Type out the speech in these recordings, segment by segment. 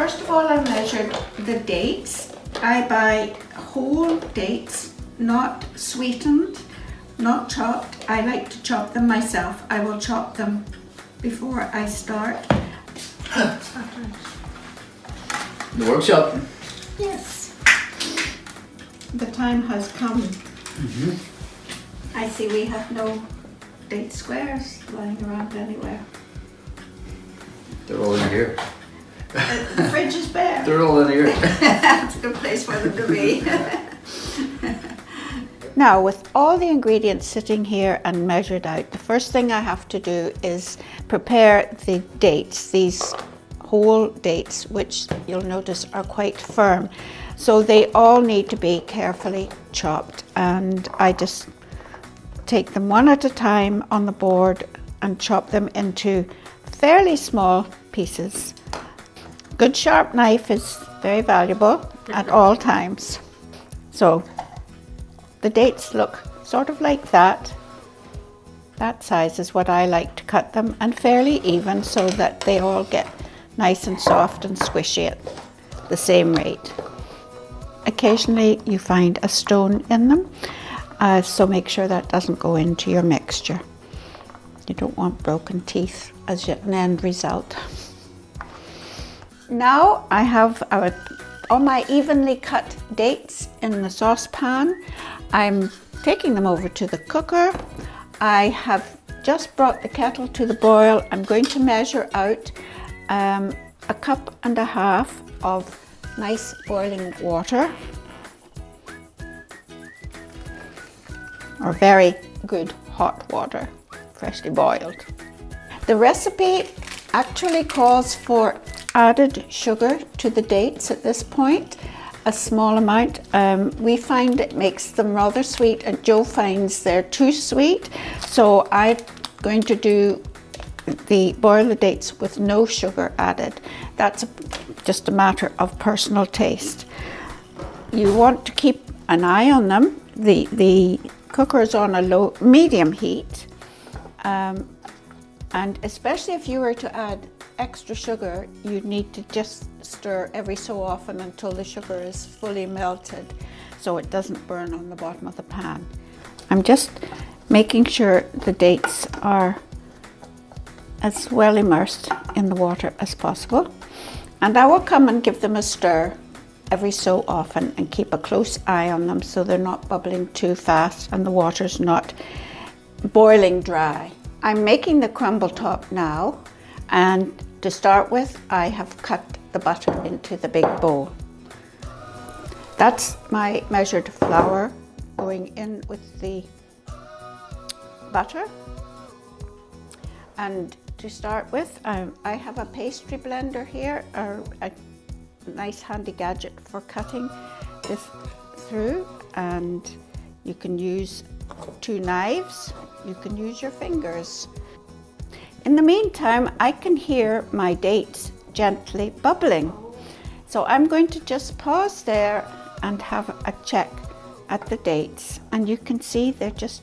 First of all, I measured the dates. I buy whole dates, not sweetened, not chopped. I like to chop them myself. I will chop them before I start. The workshop. Yes. The time has come. I see we have no date squares lying around anywhere. They're all in here. The fridge is bare. They're all in here. That's a good place for them to be. Now, with all the ingredients sitting here and measured out, the first thing I have to do is prepare the dates, these whole dates, which you'll notice are quite firm. So they all need to be carefully chopped, and I just take them one at a time on the board and chop them into fairly small pieces. Good sharp knife is very valuable at all times. So the dates look sort of like that. That size is what I like to cut them, and fairly even so that they all get nice and soft and squishy at the same rate. Occasionally you find a stone in them, so make sure that doesn't go into your mixture. You don't want broken teeth as an end result. Now I have all my evenly cut dates in the saucepan. I'm taking them over to the cooker. I have just brought the kettle to the boil. I'm going to measure out a cup and a half of nice boiling water, or very good hot water, freshly boiled. The recipe actually calls for added sugar to the dates at this point, a small amount. We find it makes them rather sweet, and Joe finds they're too sweet, so I'm going to boil the dates with no sugar added. That's just a matter of personal taste. You want to keep an eye on them. The cooker is on a medium heat, and especially if you were to add extra sugar, you need to just stir every so often until the sugar is fully melted, so it doesn't burn on the bottom of the pan. I'm just making sure the dates are as well immersed in the water as possible, and I will come and give them a stir every so often and keep a close eye on them so they're not bubbling too fast and the water's not boiling dry. I'm making the crumble top now, and to start with I have cut the butter into the big bowl. That's my measured flour going in with the butter. And to start with, I have a pastry blender here, or a nice handy gadget for cutting this through, and you can use 2 knives, you can use your fingers. In the meantime, I can hear my dates gently bubbling, so I'm going to just pause there and have a check at the dates, and you can see they're just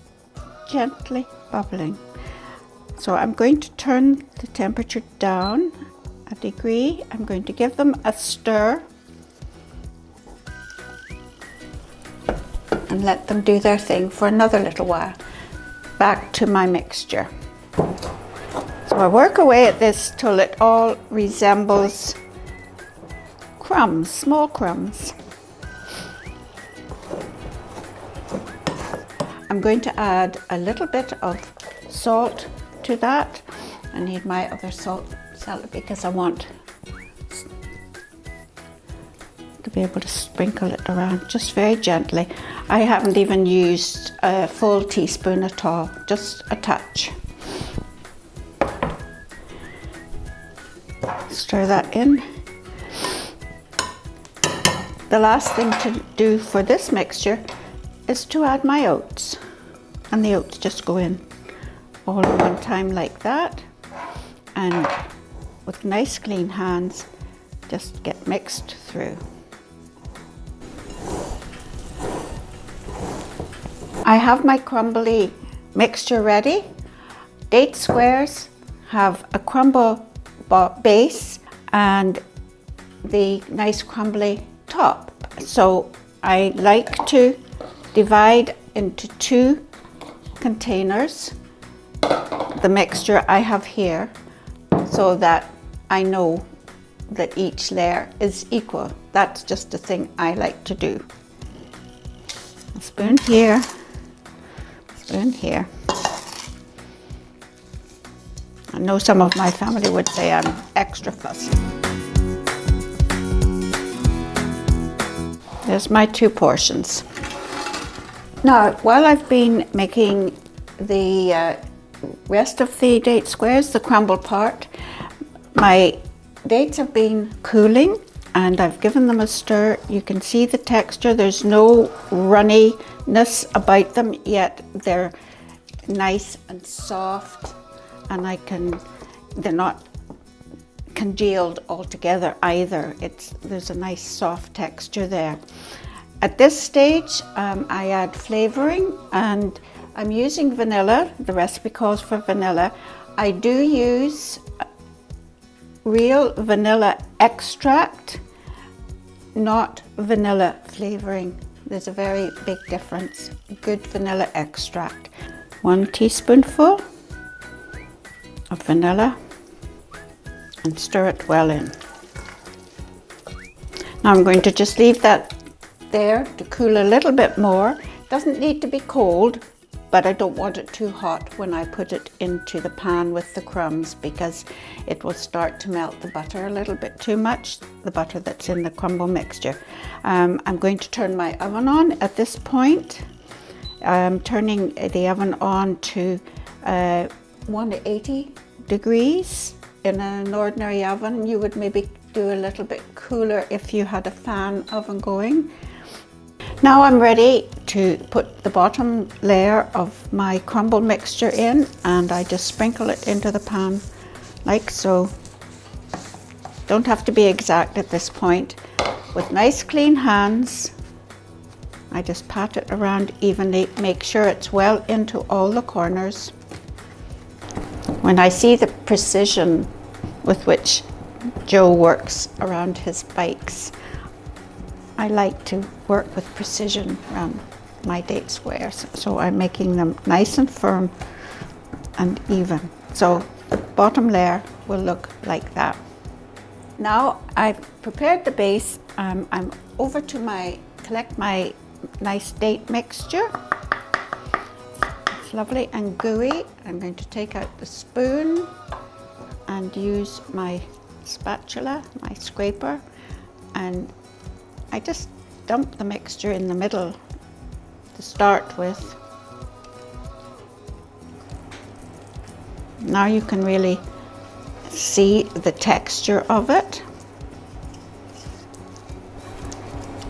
gently bubbling. So I'm going to turn the temperature down a degree. I'm going to give them a stir and let them do their thing for another little while. Back to my mixture. So I work away at this till it all resembles crumbs, small crumbs. I'm going to add a little bit of salt to that. I need my other salt cellar because I want to be able to sprinkle it around just very gently. I haven't even used a full teaspoon at all, just a touch. Stir that in. The last thing to do for this mixture is to add my oats, and the oats just go in all at one time like that, and with nice clean hands just get mixed through. I have my crumbly mixture ready. Date squares have a crumble base, and the nice crumbly top. So I like to divide into 2 containers the mixture I have here, so that I know that each layer is equal. That's just a thing I like to do. A spoon here, spoon here. I know some of my family would say I'm extra fussy. There's my 2 portions. Now, while I've been making the rest of the date squares, the crumble part, my dates have been cooling and I've given them a stir. You can see the texture. There's no runniness about them yet. They're nice and soft, and they're not congealed altogether either. There's a nice soft texture there. At this stage, I add flavoring, and I'm using vanilla. The recipe calls for vanilla. I do use real vanilla extract, not vanilla flavoring. There's a very big difference. Good vanilla extract. 1 teaspoonful of vanilla, and stir it well in. Now I'm going to just leave that there to cool a little bit more. Doesn't need to be cold, but I don't want it too hot when I put it into the pan with the crumbs, because it will start to melt the butter a little bit too much, the butter that's in the crumble mixture. I'm going to turn my oven on at this point. I'm turning the oven on to 180 degrees. In an ordinary oven, you would maybe do a little bit cooler if you had a fan oven going. Now I'm ready to put the bottom layer of my crumble mixture in, and I just sprinkle it into the pan like so. Don't have to be exact at this point. With nice clean hands, I just pat it around evenly, make sure it's well into all the corners. When I see the precision with which Joe works around his bikes, I like to work with precision around my date squares. So I'm making them nice and firm and even. So the bottom layer will look like that. Now I've prepared the base. I'm over to collect my nice date mixture. It's lovely and gooey. I'm going to take out the spoon and use my spatula, my scraper, and I just dump the mixture in the middle to start with. Now you can really see the texture of it.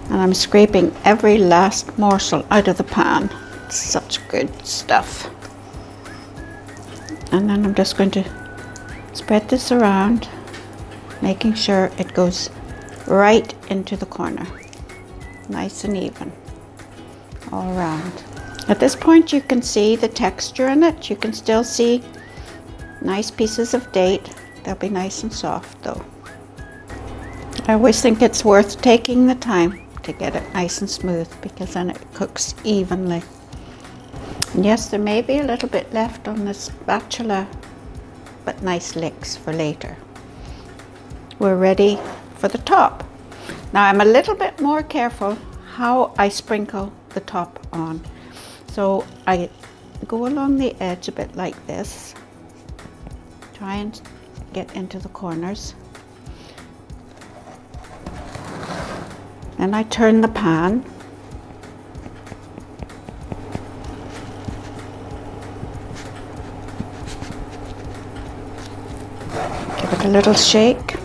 And I'm scraping every last morsel out of the pan. It's such good stuff. And then I'm just going to spread this around, making sure it goes right into the corner, nice and even all around. At this point you can see the texture in it. You can still see nice pieces of date. They'll be nice and soft though. I always think it's worth taking the time to get it nice and smooth, because then it cooks evenly. And yes, there may be a little bit left on the spatula, but nice licks for later. We're ready for the top. Now I'm a little bit more careful how I sprinkle the top on. So I go along the edge a bit like this, try and get into the corners. Then I turn the pan. Give it a little shake.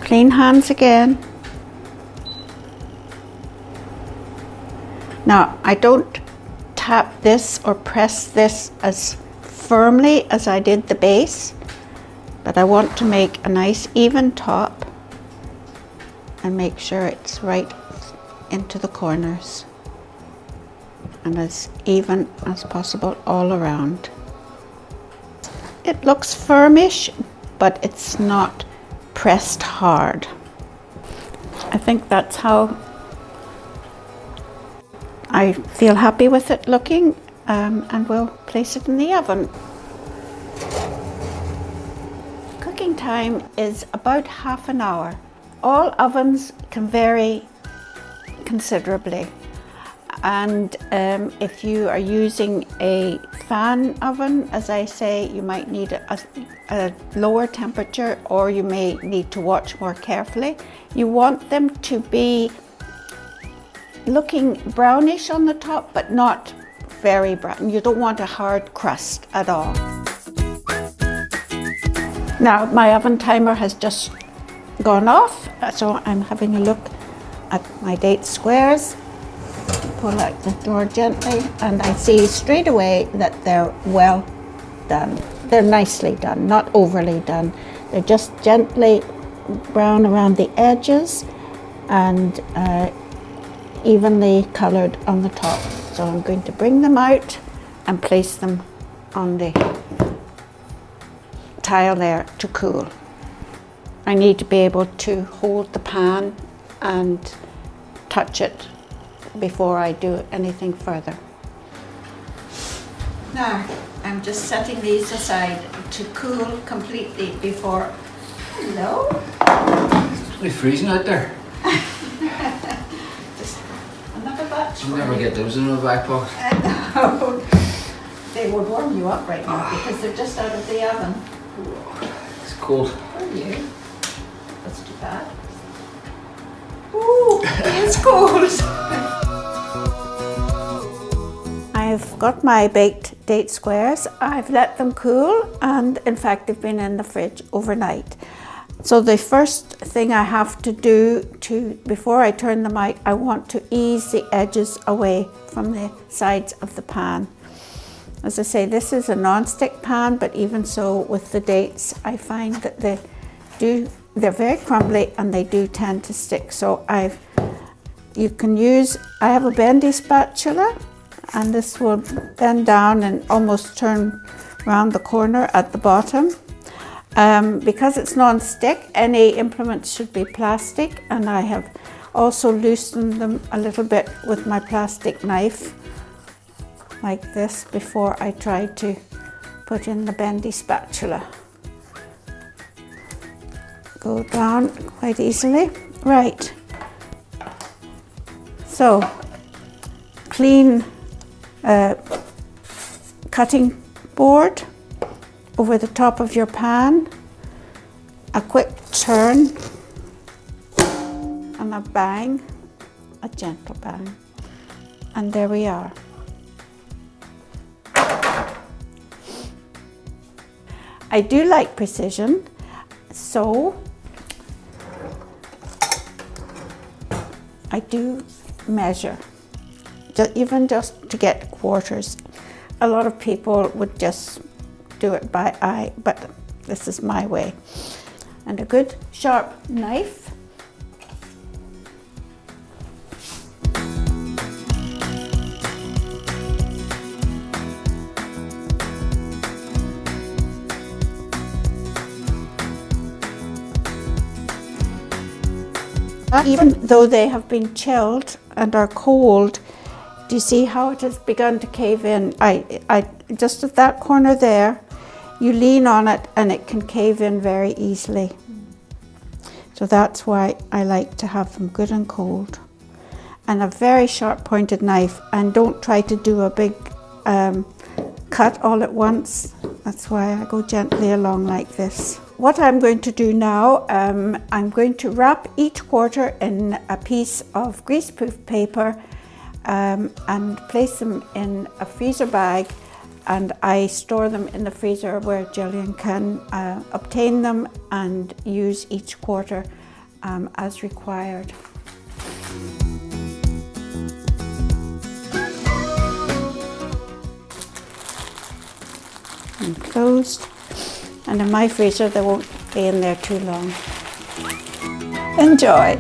Clean hands again. Now I don't tap this or press this as firmly as I did the base, but I want to make a nice even top and make sure it's right into the corners and as even as possible all around. It looks firmish, but it's not pressed hard. I think that's how I feel happy with it looking, and we'll place it in the oven. Cooking time is about half an hour. All ovens can vary considerably, and if you are using a fan oven, as I say, you might need a lower temperature, or you may need to watch more carefully. You want them to be looking brownish on the top, but not very brown. You don't want a hard crust at all. Now my oven timer has just gone off, so I'm having a look at my date squares. Pull out the door gently, and I see straight away that they're well done. They're nicely done, not overly done. They're just gently brown around the edges and evenly colored on the top. So I'm going to bring them out and place them on the tile there to cool. I need to be able to hold the pan and touch it before I do anything further. Now, I'm just setting these aside to cool completely before... Hello? It's really freezing out there. Just another batch. You never get those in my back pocket. No. They would warm you up right now because they're just out of the oven. It's cold. For you. That's too bad. Ooh, it is cold. I've got my baked date squares. I've let them cool, and in fact they've been in the fridge overnight. So the first thing I have to do before I turn them out, I want to ease the edges away from the sides of the pan. As I say, this is a non-stick pan, but even so with the dates, I find that they're very crumbly and they do tend to stick. So I have a bendy spatula, and this will bend down and almost turn around the corner at the bottom. Because it's non-stick, any implements should be plastic, and I have also loosened them a little bit with my plastic knife like this before I try to put in the bendy spatula. Go down quite easily. Right. So, clean cutting board over the top of your pan, a quick turn, and a bang, a gentle bang, and there we are. I do like precision, so I do measure, even just to get quarters. A lot of people would just do it by eye, but this is my way. And a good sharp knife. Even though they have been chilled and are cold, do you see how it has begun to cave in? I just at that corner there, you lean on it and it can cave in very easily. So that's why I like to have them good and cold. And a very sharp pointed knife, and don't try to do a big cut all at once. That's why I go gently along like this. What I'm going to do now, I'm going to wrap each quarter in a piece of greaseproof paper and place them in a freezer bag, and I store them in the freezer where Gillian can obtain them and use each quarter as required. And closed. And in my freezer, they won't be in there too long. Enjoy!